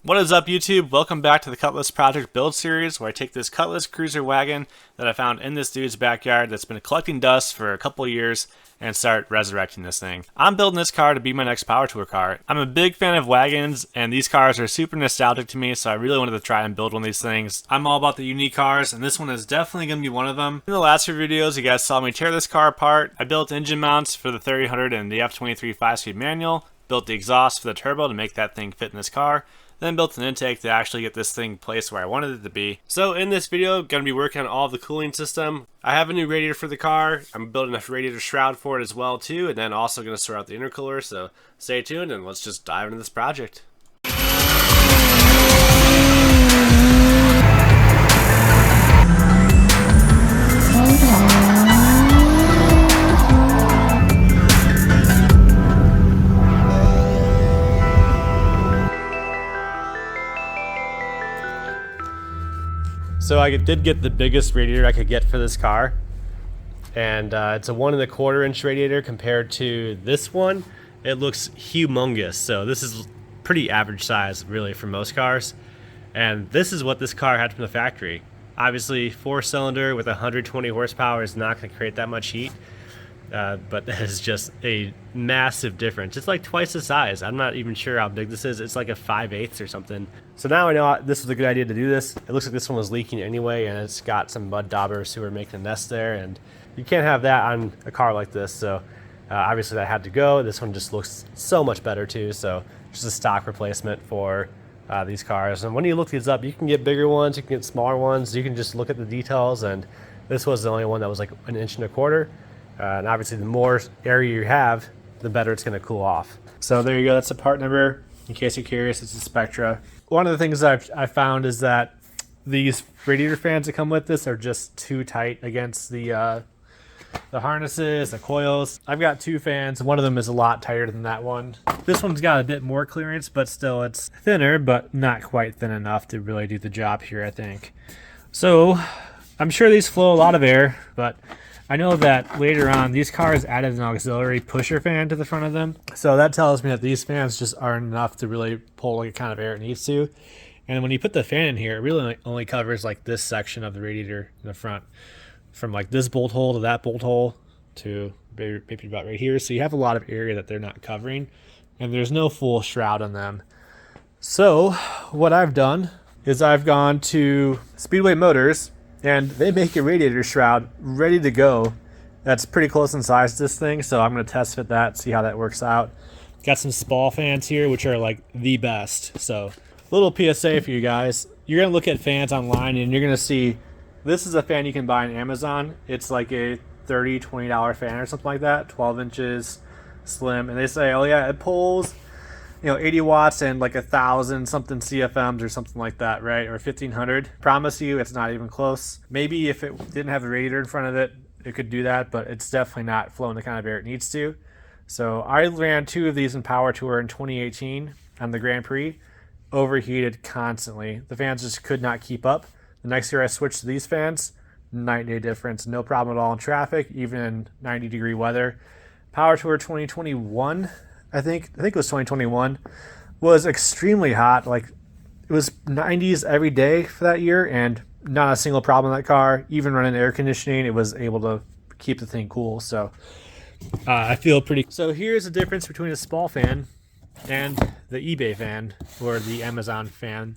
What is up, YouTube? Welcome back to the Cutlass Project build series, where I take this Cutlass cruiser wagon that I found in this dude's backyard that's been collecting dust for a couple years and start resurrecting this thing. I'm building this car to be my next power tour car. I'm a big fan of wagons, and these cars are super nostalgic to me, so I really wanted to try and build one of these things. I'm all about the unique cars, and this one is definitely going to be one of them. In the last few videos, you guys saw me tear this car apart. I built engine mounts for the 3000 and the F23 5-speed manual, built the exhaust for the turbo to make that thing fit in this car, then built an intake to actually get this thing placed where I wanted it to be. So in this video, I'm going to be working on all of the cooling system. I have a new radiator for the car. I'm building a radiator shroud for it as well too, and then also going to sort out the intercooler. So stay tuned and let's just dive into this project. So I did get the biggest radiator I could get for this car, and it's a 1 1/4 inch radiator compared to this one. It looks humongous, so this is pretty average size really for most cars, and this is what this car had from the factory. Obviously 4-cylinder with 120 horsepower is not going to create that much heat, but that is just a massive difference. It's like twice the size. I'm not even sure how big this is. It's like a 5/8 or something. So now I know this was a good idea to do this. It looks like this one was leaking anyway, and it's got some mud daubers who are making a nest there, and you can't have that on a car like this. So obviously that had to go. This one just looks so much better too. So just a stock replacement for these cars. And when you look these up, you can get bigger ones, you can get smaller ones. You can just look at the details, and this was the only one that was like 1 1/4 inch. And obviously the more area you have, the better it's going to cool off. So there you go. That's the part number. In case you're curious, it's a Spectra. One of the things I found is that these radiator fans that come with this are just too tight against the harnesses, the coils. I've got 2 fans. One of them is a lot tighter than that one. This one's got a bit more clearance, but still it's thinner, but not quite thin enough to really do the job here, I think. So I'm sure these flow a lot of air, but I know that later on these cars added an auxiliary pusher fan to the front of them. So that tells me that these fans just aren't enough to really pull the kind of air it needs to. And when you put the fan in here, it really only covers like this section of the radiator in the front. From like this bolt hole to that bolt hole to maybe about right here. So you have a lot of area that they're not covering, and there's no full shroud on them. So what I've done is I've gone to Speedway Motors, and they make a radiator shroud ready to go. That's pretty close in size to this thing, so I'm going to test fit that, see how that works out. Got some Spall fans here, which are like the best. So little PSA for you guys. You're going to look at fans online, and you're going to see this is a fan you can buy on Amazon. It's like a $30, $20 fan or something like that, 12 inches, slim. And they say, oh yeah, it pulls 80 watts and like 1,000 something CFMs or something like that, right? Or 1,500. Promise you, it's not even close. Maybe if it didn't have a radiator in front of it, it could do that, but it's definitely not flowing the kind of air it needs to. So I ran 2 of these in Power Tour in 2018 on the Grand Prix. Overheated constantly. The fans just could not keep up. The next year I switched to these fans. Night and day difference. No problem at all in traffic, even in 90-degree weather. Power Tour 2021. I think it was 2021, was extremely hot. Like it was 90s every day for that year, and not a single problem in that car. Even running air conditioning, it was able to keep the thing cool. So I feel pretty. So here's the difference between a Spall fan and the eBay fan or the Amazon fan.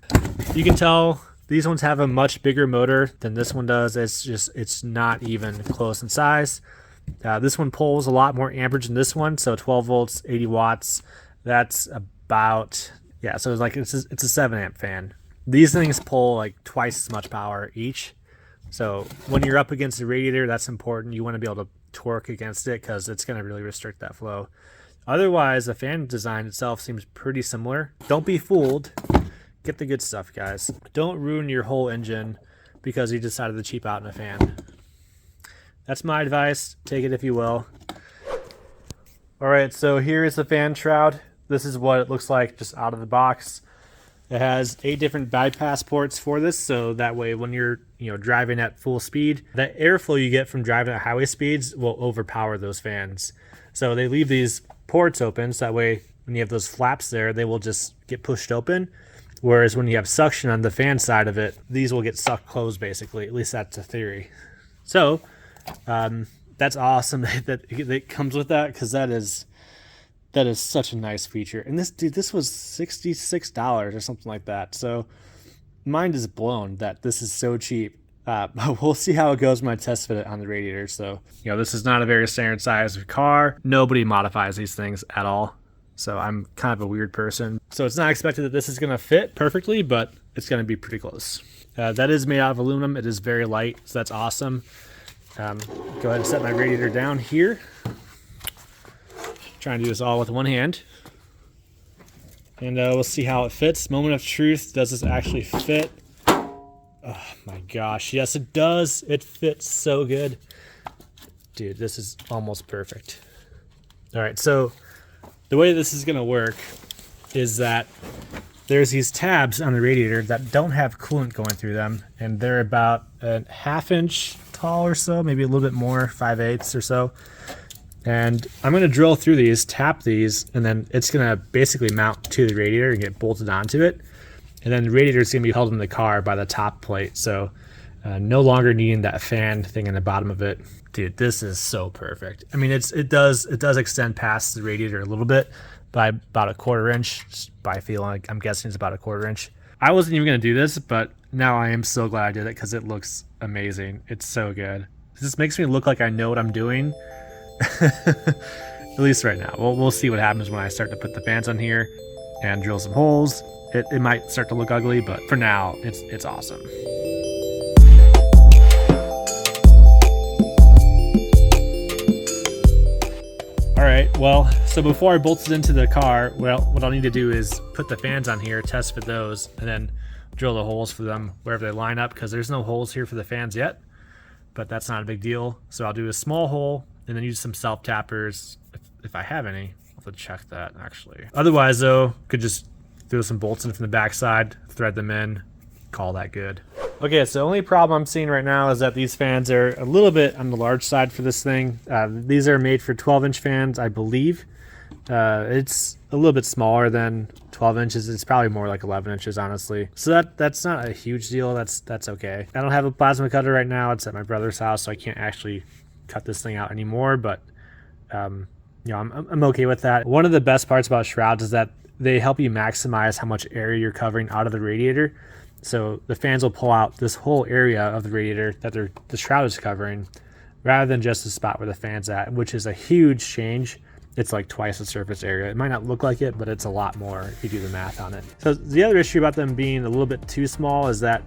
You can tell these ones have a much bigger motor than this one does. It's not even close in size. This one pulls a lot more amperage than this one, so 12 volts, 80 watts. That's about, yeah, so it's a 7 amp fan. These things pull like twice as much power each. So when you're up against the radiator, that's important. You want to be able to torque against it because it's going to really restrict that flow. Otherwise, the fan design itself seems pretty similar. Don't be fooled. Get the good stuff, guys. Don't ruin your whole engine because you decided to cheap out in a fan. That's my advice. Take it if you will. All right, so here is the fan shroud. This is what it looks like just out of the box. It has 8 different bypass ports for this, so that way when you're driving at full speed, that airflow you get from driving at highway speeds will overpower those fans. So they leave these ports open, so that way when you have those flaps there, they will just get pushed open Whereas when you have suction on the fan side of it, these will get sucked closed basically. At least that's the theory. So that's awesome that it comes with that, because that is such a nice feature. And this was $66 or something like that. So mind is blown that this is so cheap. But we'll see how it goes when I test fit it on the radiator. So, this is not a very standard size car. Nobody modifies these things at all. So I'm kind of a weird person. So it's not expected that this is going to fit perfectly, but it's going to be pretty close. That is made out of aluminum. It is very light, so that's awesome. Go ahead and set my radiator down here. Trying to do this all with one hand. And we'll see how it fits. Moment of truth. Does this actually fit? Oh my gosh. Yes, it does. It fits so good. Dude, this is almost perfect. All right, so the way this is going to work is that there's these tabs on the radiator that don't have coolant going through them, and they're about a ½ inch tall or so, maybe a little bit more, 5/8 or so. And I'm going to drill through these, tap these, and then it's going to basically mount to the radiator and get bolted onto it. And then the radiator is going to be held in the car by the top plate, so no longer needing that fan thing in the bottom of it. Dude, this is so perfect. I mean, it does extend past the radiator a little bit by about a 1/4 inch. Just by feeling, I'm guessing it's about a 1/4 inch. I wasn't even going to do this, but now I am so glad I did it because it looks amazing. It's so good. This makes me look like I know what I'm doing. At least right now. We'll see what happens when I start to put the fans on here and drill some holes. It might start to look ugly, but for now, it's awesome. All right, well, so before I bolt it into the car, well, what I'll need to do is put the fans on here, test fit those, and then drill the holes for them wherever they line up, because there's no holes here for the fans yet, but that's not a big deal. So I'll do a small hole and then use some self-tappers if I have any. I'll have to check that, actually. Otherwise, though, could just throw some bolts in from the backside, thread them in, call that good. Okay, so the only problem I'm seeing right now is that these fans are a little bit on the large side for this thing. These are made for 12-inch fans, I believe. It's a little bit smaller than 12 inches. It's probably more like 11 inches, honestly. So that's not a huge deal. That's okay. I don't have a plasma cutter right now. It's at my brother's house, so I can't actually cut this thing out anymore, but I'm okay with that. One of the best parts about Shrouds is that they help you maximize how much area you're covering out of the radiator. So the fans will pull out this whole area of the radiator that the Shroud is covering, rather than just the spot where the fan's at, which is a huge change. It's like twice the surface area. It might not look like it, but it's a lot more if you do the math on it. So the other issue about them being a little bit too small is that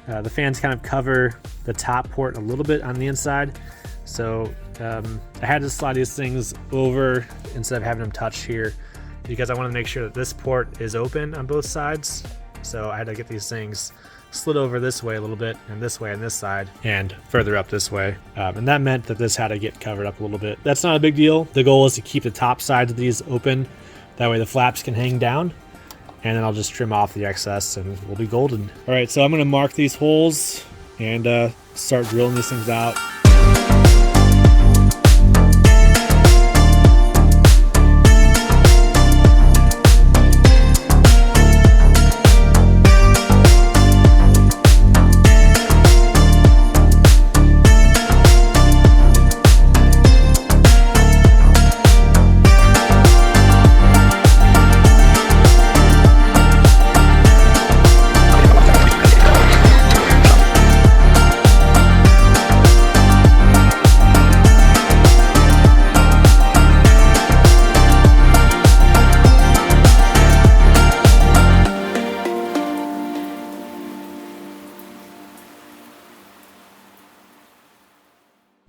the fans kind of cover the top port a little bit on the inside. So I had to slide these things over instead of having them touch here, because I want to make sure that this port is open on both sides. So I had to get these things slid over this way a little bit, and this way on this side, and further up this way. And that meant that this had to get covered up a little bit. That's not a big deal. The goal is to keep the top sides of these open. That way the flaps can hang down. And then I'll just trim off the excess and we'll be golden. All right, so I'm gonna mark these holes and start drilling these things out.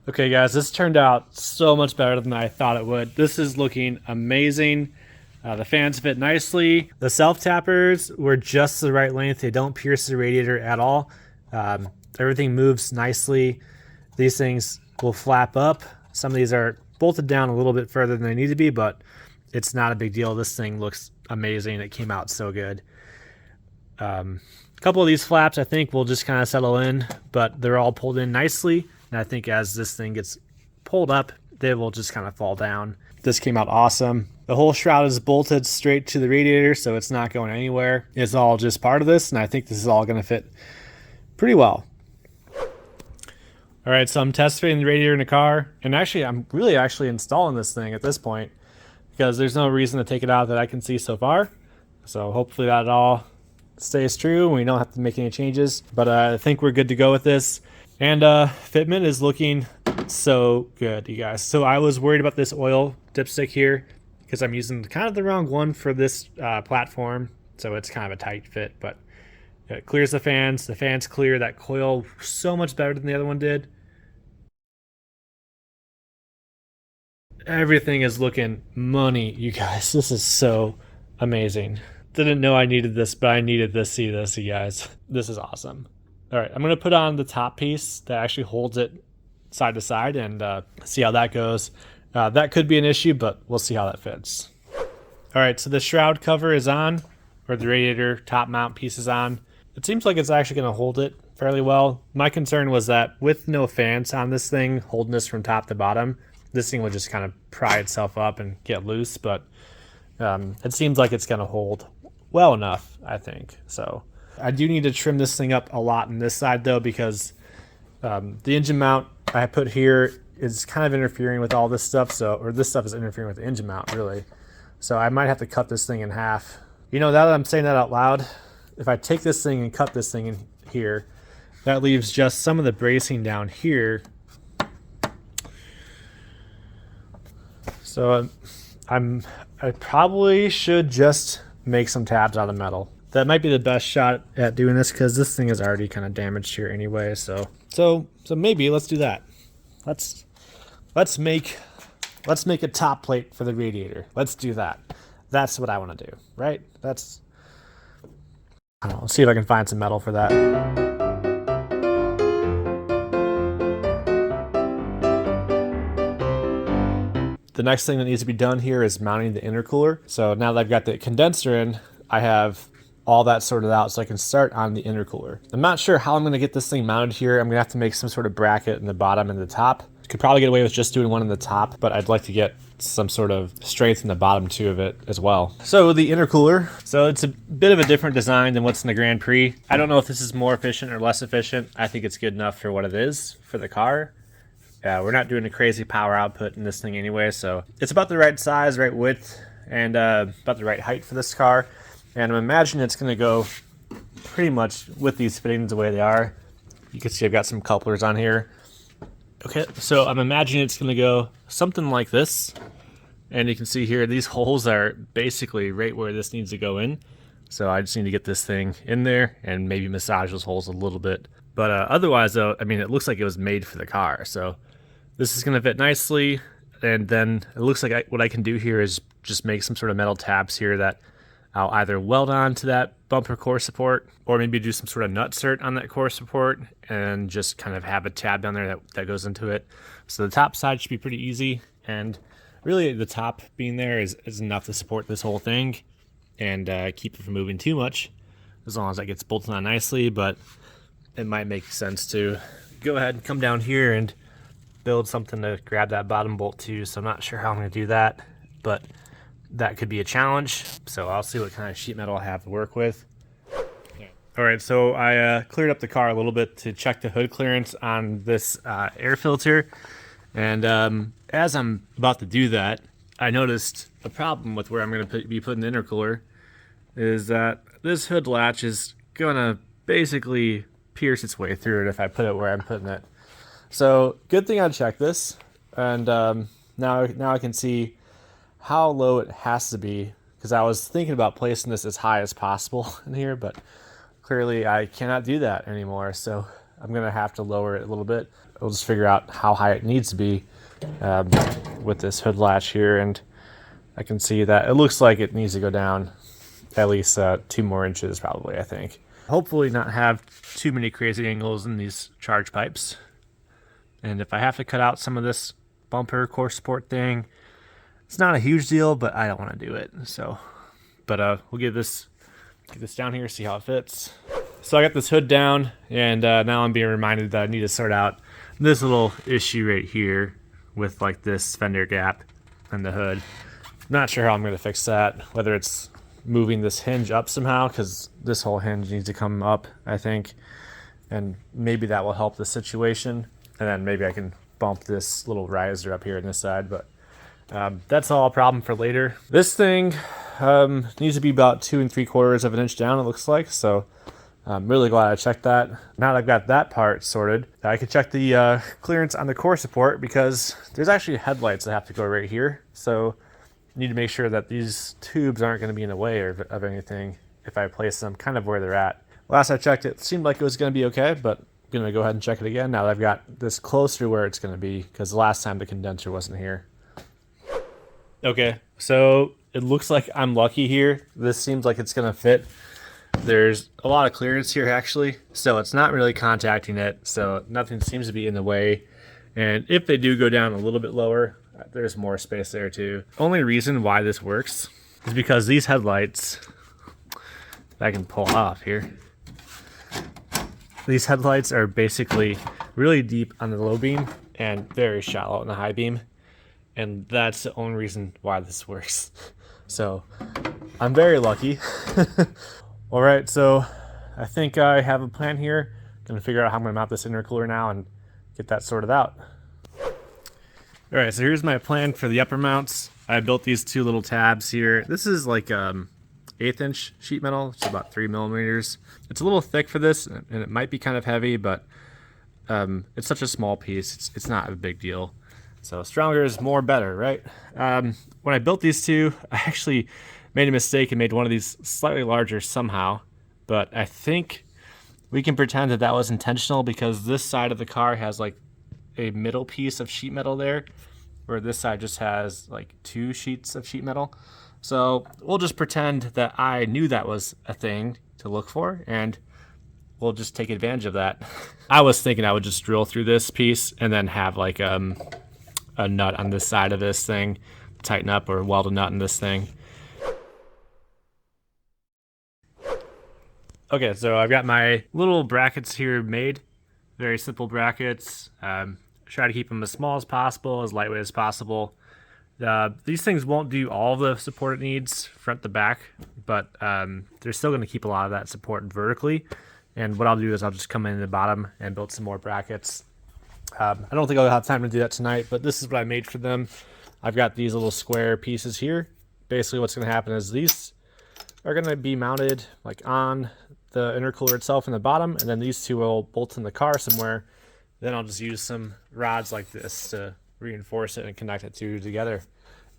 Okay guys, this turned out so much better than I thought it would. This is looking amazing. The fans fit nicely. The self-tappers were just the right length. They don't pierce the radiator at all. Everything moves nicely. These things will flap up. Some of these are bolted down a little bit further than they need to be, but it's not a big deal. This thing looks amazing. It came out so good. A couple of these flaps I think will just kind of settle in, but they're all pulled in nicely. And I think as this thing gets pulled up, they will just kind of fall down. This came out awesome. The whole shroud is bolted straight to the radiator, so it's not going anywhere. It's all just part of this, and I think this is all going to fit pretty well. All right, so I'm test fitting the radiator in the car, and actually I'm really installing this thing at this point because there's no reason to take it out that I can see so far. So hopefully that all stays true and we don't have to make any changes, but I think we're good to go with this. And fitment is looking so good, you guys. So I was worried about this oil dipstick here because I'm using kind of the wrong one for this platform, so it's kind of a tight fit, but it clears the fans clear that coil so much better than the other one did. Everything is looking money, you guys. This is so amazing. Didn't know I needed this, but I needed to see this, you guys. This is awesome. All right, I'm gonna put on the top piece that actually holds it side to side and see how that goes. That could be an issue, but we'll see how that fits. All right, so the shroud cover is on, or the radiator top mount piece is on. It seems like it's actually gonna hold it fairly well. My concern was that with no fans on this thing, holding this from top to bottom, this thing would just kind of pry itself up and get loose, but it seems like it's gonna hold well enough, I think. So I do need to trim this thing up a lot on this side though, because the engine mount I put here is kind of interfering with all this stuff. So, or this stuff is interfering with the engine mount really. So I might have to cut this thing in half. You know, now that I'm saying that out loud, if I take this thing and cut this thing in here, that leaves just some of the bracing down here. So I probably should just make some tabs out of metal. That might be the best shot at doing this because this thing is already kind of damaged here anyway. So maybe let's do that. Let's make a top plate for the radiator. Let's do that. That's what I want to do, right? I don't know, let's see if I can find some metal for that. The next thing that needs to be done here is mounting the intercooler. So now that I've got the condenser in, I have all that sorted out so I can start on the intercooler. I'm not sure how I'm going to get this thing mounted here. I'm going to have to make some sort of bracket in the bottom and the top. Could probably get away with just doing one in the top, but I'd like to get some sort of strength in the bottom too of it as well. So the intercooler, so it's a bit of a different design than what's in the Grand Prix. I don't know if this is more efficient or less efficient. I think it's good enough for what it is for the car. We're not doing a crazy power output in this thing anyway, so it's about the right size, right width, and about the right height for this car. And I'm imagining it's going to go pretty much with these fittings the way they are. You can see I've got some couplers on here. Okay, so I'm imagining it's going to go something like this. And you can see here, these holes are basically right where this needs to go in. So I just need to get this thing in there and maybe massage those holes a little bit. But otherwise, though, I mean, it looks like it was made for the car. So this is going to fit nicely. And then it looks like what I can do here is just make some sort of metal tabs here that I'll either weld on to that bumper core support or maybe do some sort of nut cert on that core support and just kind of have a tab down there that goes into it. So the top side should be pretty easy. And really the top being there is enough to support this whole thing and keep it from moving too much as long as that gets bolted on nicely. But it might make sense to go ahead and come down here and build something to grab that bottom bolt too. So I'm not sure how I'm going to do that, but that could be a challenge. So I'll see what kind of sheet metal I have to work with. All right, so I cleared up the car a little bit to check the hood clearance on this air filter. And as I'm about to do that, I noticed a problem with where I'm going to be putting the intercooler is that this hood latch is going to basically pierce its way through it if I put it where I'm putting it. So good thing I checked this. And now I can see how low it has to be, because I was thinking about placing this as high as possible in here, but clearly I cannot do that anymore. So I'm going to have to lower it a little bit. I'll just figure out how high it needs to be with this hood latch here. And I can see that it looks like it needs to go down at least 2 more inches probably, I think. Hopefully not have too many crazy angles in these charge pipes. And if I have to cut out some of this bumper core support thing, it's not a huge deal, but I don't want to do it. So, but we'll get this down here, see how it fits. So I got this hood down, and now I'm being reminded that I need to sort out this little issue right here with like this fender gap in the hood. Not sure how I'm going to fix that, whether it's moving this hinge up somehow, because this whole hinge needs to come up, I think, and maybe that will help the situation. And then maybe I can bump this little riser up here on this side, but that's all a problem for later. This thing needs to be about 2 3/4 of an inch down, it looks like, so I'm really glad I checked that. Now that I've got that part sorted, I can check the clearance on the core support, because there's actually headlights that have to go right here, so I need to make sure that these tubes aren't going to be in the way of anything if I place them kind of where they're at. Last I checked, it seemed like it was going to be okay, but I'm going to go ahead and check it again now that I've got this closer to where it's going to be, because the last time the condenser wasn't here. Okay, so it looks like I'm lucky here. This seems like it's going to fit. There's a lot of clearance here actually, so it's not really contacting it, so nothing seems to be in the way. And if they do go down a little bit lower, there's more space there too. Only reason why this works is because these headlights that I can pull off here, these headlights are basically really deep on the low beam and very shallow in the high beam, and that's the only reason why this works. So I'm very lucky. All right, so I think I have a plan here. Gonna figure out how I'm gonna mount this intercooler now and get that sorted out. All right, so here's my plan for the upper mounts. I built these 2 little tabs here. This is like 1/8" sheet metal, which is about 3 millimeters. It's a little thick for this, and it might be kind of heavy, but it's such a small piece, it's not a big deal. So stronger is more better, right? When I built these 2, I actually made a mistake and made one of these slightly larger somehow, but I think we can pretend that that was intentional, because this side of the car has like a middle piece of sheet metal there, where this side just has like 2 sheets of sheet metal. So we'll just pretend that I knew that was a thing to look for, and we'll just take advantage of that. I was thinking I would just drill through this piece and then have like a nut on this side of this thing, tighten up, or weld a nut in this thing. Okay, so I've got my little brackets here made. Very simple brackets. Try to keep them as small as possible, as lightweight as possible. These things won't do all the support it needs front to back, but they're still going to keep a lot of that support vertically. And what I'll do is I'll just come in the bottom and build some more brackets. I don't think I'll have time to do that tonight, but this is what I made for them. I've got these little square pieces here. Basically what's going to happen is these are going to be mounted like on the intercooler itself in the bottom, and then these 2 will bolt in the car somewhere. Then I'll just use some rods like this to reinforce it and connect it together.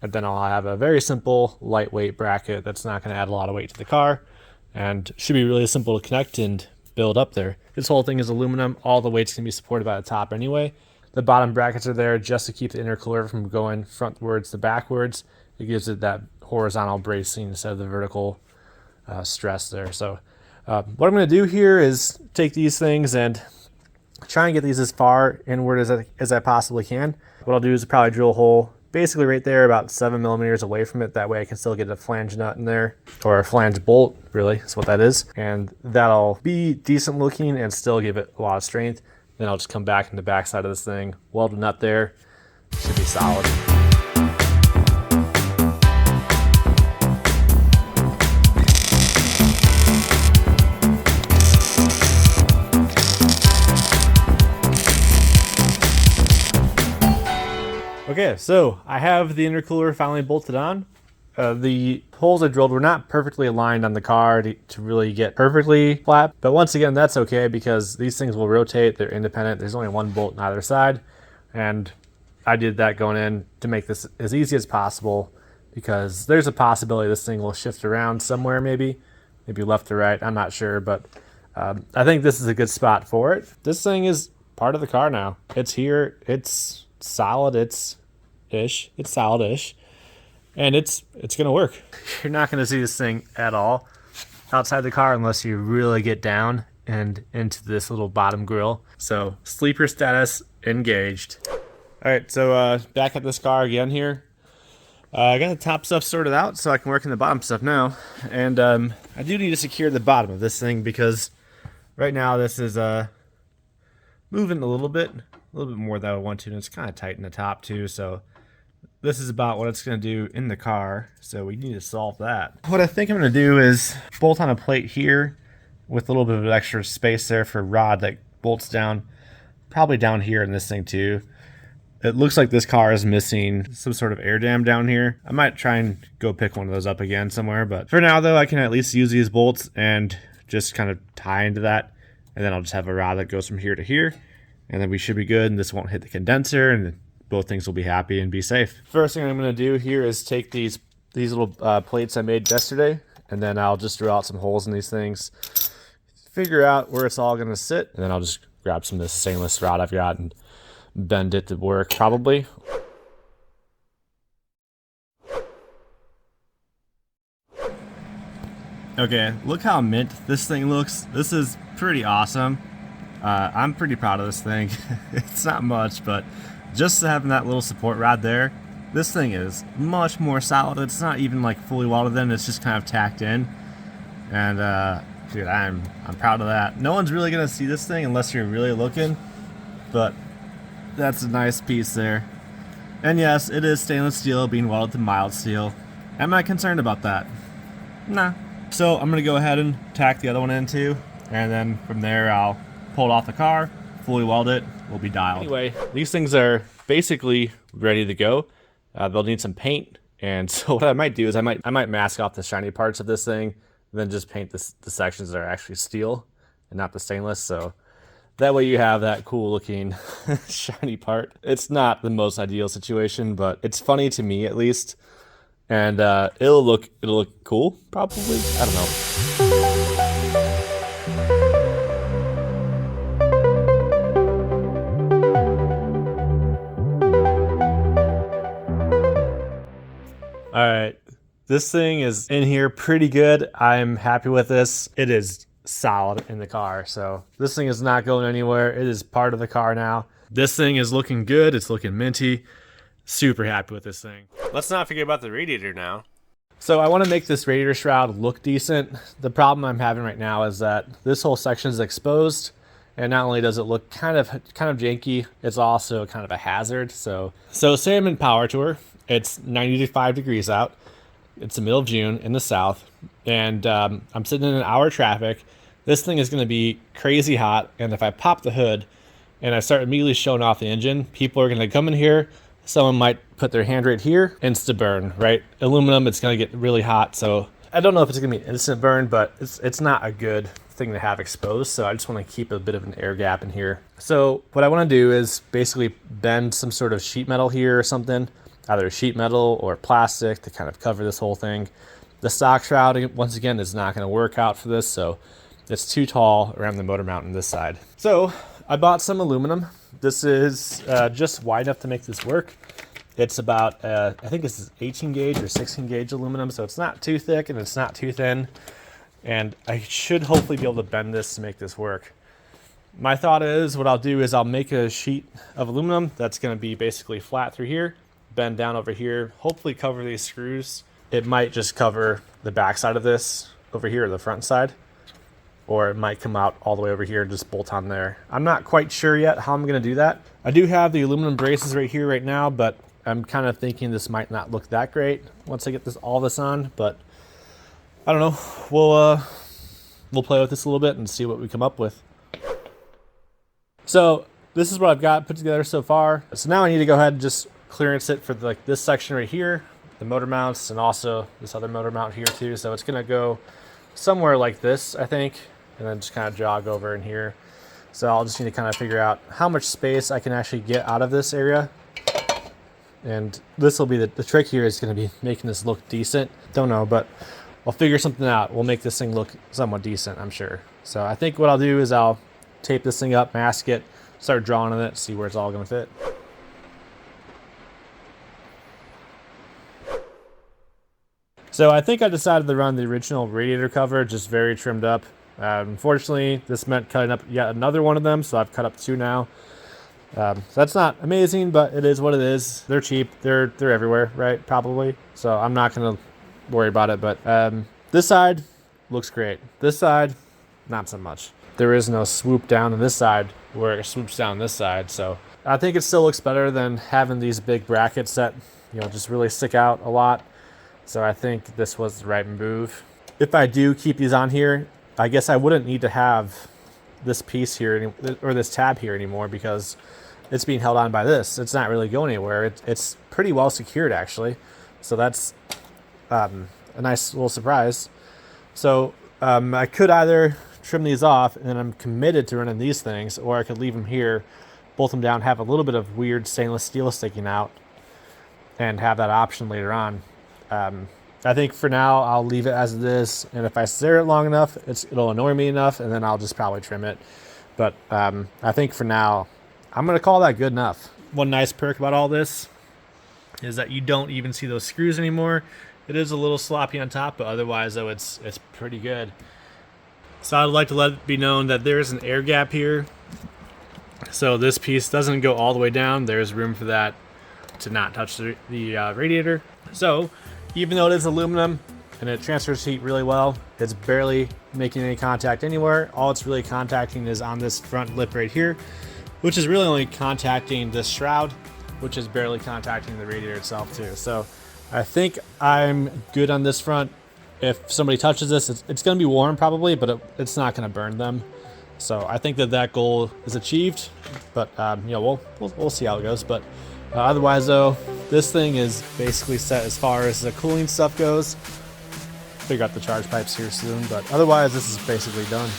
And then I'll have a very simple lightweight bracket that's not going to add a lot of weight to the car, and should be really simple to connect and build up there. This whole thing is aluminum. All the weight's going to be supported by the top anyway. The bottom brackets are there just to keep the intercooler from going frontwards to backwards. It gives it that horizontal bracing instead of the vertical stress there. So what I'm going to do here is take these things and try and get these as far inward as I possibly can. What I'll do is probably drill a hole basically right there, about 7 millimeters away from it. That way I can still get a flange nut in there, or a flange bolt, really, is what that is. And that'll be decent looking and still give it a lot of strength. Then I'll just come back in the back side of this thing, weld a nut there. Should be solid. Okay, so I have the intercooler finally bolted on. The holes I drilled were not perfectly aligned on the car to really get perfectly flat, but once again, that's okay because these things will rotate. They're independent. There's only 1 bolt on either side, and I did that going in to make this as easy as possible, because there's a possibility this thing will shift around somewhere, maybe left or right. I'm not sure, but I think this is a good spot for it. This thing is part of the car now. It's here. It's solid. It's solid-ish, and it's gonna work. You're not gonna see this thing at all outside the car unless you really get down and into this little bottom grill. So sleeper status engaged. All right, so back at this car again here. I got the top stuff sorted out so I can work in the bottom stuff now, and I do need to secure the bottom of this thing because right now this is moving a little bit, a little bit more than I would want to, and it's kind of tight in the top too, so this is about what it's going to do in the car, so we need to solve that. What I think I'm going to do is bolt on a plate here with a little bit of extra space there for a rod that bolts down, probably down here in this thing too. It looks like this car is missing some sort of air dam down here. I might try and go pick one of those up again somewhere, but for now though, I can at least use these bolts and just kind of tie into that, and then I'll just have a rod that goes from here to here, and then we should be good, and this won't hit the condenser, and both things will be happy and be safe. First thing I'm going to do here is take these little plates I made yesterday, and then I'll just drill out some holes in these things, figure out where it's all going to sit, and then I'll just grab some of this stainless rod I've got and bend it to work probably. Okay, look how mint this thing looks. This is pretty awesome. I'm pretty proud of this thing. It's not much, but just having that little support rod there, this thing is much more solid. It's not even like fully welded in, it's just kind of tacked in. And dude, I'm proud of that. No one's really gonna see this thing unless you're really looking, but that's a nice piece there. And yes, it is stainless steel being welded to mild steel. Am I concerned about that? Nah. So I'm gonna go ahead and tack the other one in too, and then from there I'll pull it off the car, fully weld it, we'll be dialed. Anyway, these things are basically ready to go. They'll need some paint, and so what I might do is I might mask off the shiny parts of this thing, and then just paint the sections that are actually steel and not the stainless, so that way you have that cool looking shiny part. It's not the most ideal situation, but it's funny to me at least, and it'll look cool probably. I don't know. All right, this thing is in here pretty good. I'm happy with this. It is solid in the car, so this thing is not going anywhere. It is part of the car now. This thing is looking good. It's looking minty. Super happy with this thing. Let's not forget about the radiator now. So I want to make this radiator shroud look decent. The problem I'm having right now is that this whole section is exposed, and not only does it look kind of janky, it's also kind of a hazard. So say I'm in power tour. It's 95 degrees out. It's the middle of June in the south, and I'm sitting in an hour of traffic. This thing is going to be crazy hot, and if I pop the hood and I start immediately showing off the engine, people are going to come in here. Someone might put their hand right here, insta burn, right? Aluminum, it's going to get really hot, so I don't know if it's going to be an instant burn, but it's not a good thing to have exposed, so I just want to keep a bit of an air gap in here. So what I want to do is basically bend some sort of sheet metal here or something, either sheet metal or plastic, to kind of cover this whole thing. The stock shroud, once again, is not going to work out for this, so it's too tall around the motor mount on this side. So I bought some aluminum. This is just wide enough to make this work. It's about, I think this is 18 gauge or 16 gauge aluminum, so it's not too thick and it's not too thin. And I should hopefully be able to bend this to make this work. My thought is, what I'll do is I'll make a sheet of aluminum that's going to be basically flat through here, bend down over here, hopefully cover these screws. It might just cover the back side of this over here, or the front side, or it might come out all the way over here and just bolt on there. I'm not quite sure yet how I'm going to do that. I do have the aluminum braces right here right now, but I'm kind of thinking this might not look that great once I get all this on, but I don't know. We'll play with this a little bit and see what we come up with. So this is what I've got put together so far. So now I need to go ahead and just clearance it for like this section right here, the motor mounts, and also this other motor mount here too. So it's gonna go somewhere like this, I think, and then just kind of jog over in here. So I'll just need to kind of figure out how much space I can actually get out of this area. And this will be the trick here, is going to be making this look decent. Don't know, but I'll figure something out. We'll make this thing look somewhat decent, I'm sure. So I think what I'll do is I'll tape this thing up, mask it, start drawing on it, see where it's all going to fit. So I think I decided to run the original radiator cover, just very trimmed up. Unfortunately, this meant cutting up yet another one of them, so I've cut up 2 now. So that's not amazing, but it is what it is. They're cheap. They're everywhere, right? Probably. So I'm not going to worry about it. But this side looks great. This side, not so much. There is no swoop down on this side where it swoops down this side. So I think it still looks better than having these big brackets that, you know, just really stick out a lot. So I think this was the right move. If I do keep these on here, I guess I wouldn't need to have this piece here or this tab here anymore, because it's being held on by this. It's not really going anywhere. It's pretty well secured, actually. So that's a nice little surprise. So I could either trim these off, and then I'm committed to running these things, or I could leave them here, bolt them down, have a little bit of weird stainless steel sticking out, and have that option later on. I think for now I'll leave it as it is, and if I stare it long enough, it'll annoy me enough, and then I'll just probably trim it. But I think for now, I'm going to call that good enough. One nice perk about all this is that you don't even see those screws anymore. It is a little sloppy on top, but otherwise, though, it's pretty good. So I'd like to let it be known that there is an air gap here. So this piece doesn't go all the way down. There's room for that to not touch the radiator. So even though it is aluminum and it transfers heat really well, it's barely making any contact anywhere. All it's really contacting is on this front lip right here, which is really only contacting this shroud, which is barely contacting the radiator itself too. So I think I'm good on this front. If somebody touches this, it's going to be warm probably, but it's not going to burn them. So I think that goal is achieved, but you know, we'll see how it goes. But otherwise, though, this thing is basically set as far as the cooling stuff goes. Figure out the charge pipes here soon, but otherwise, this is basically done.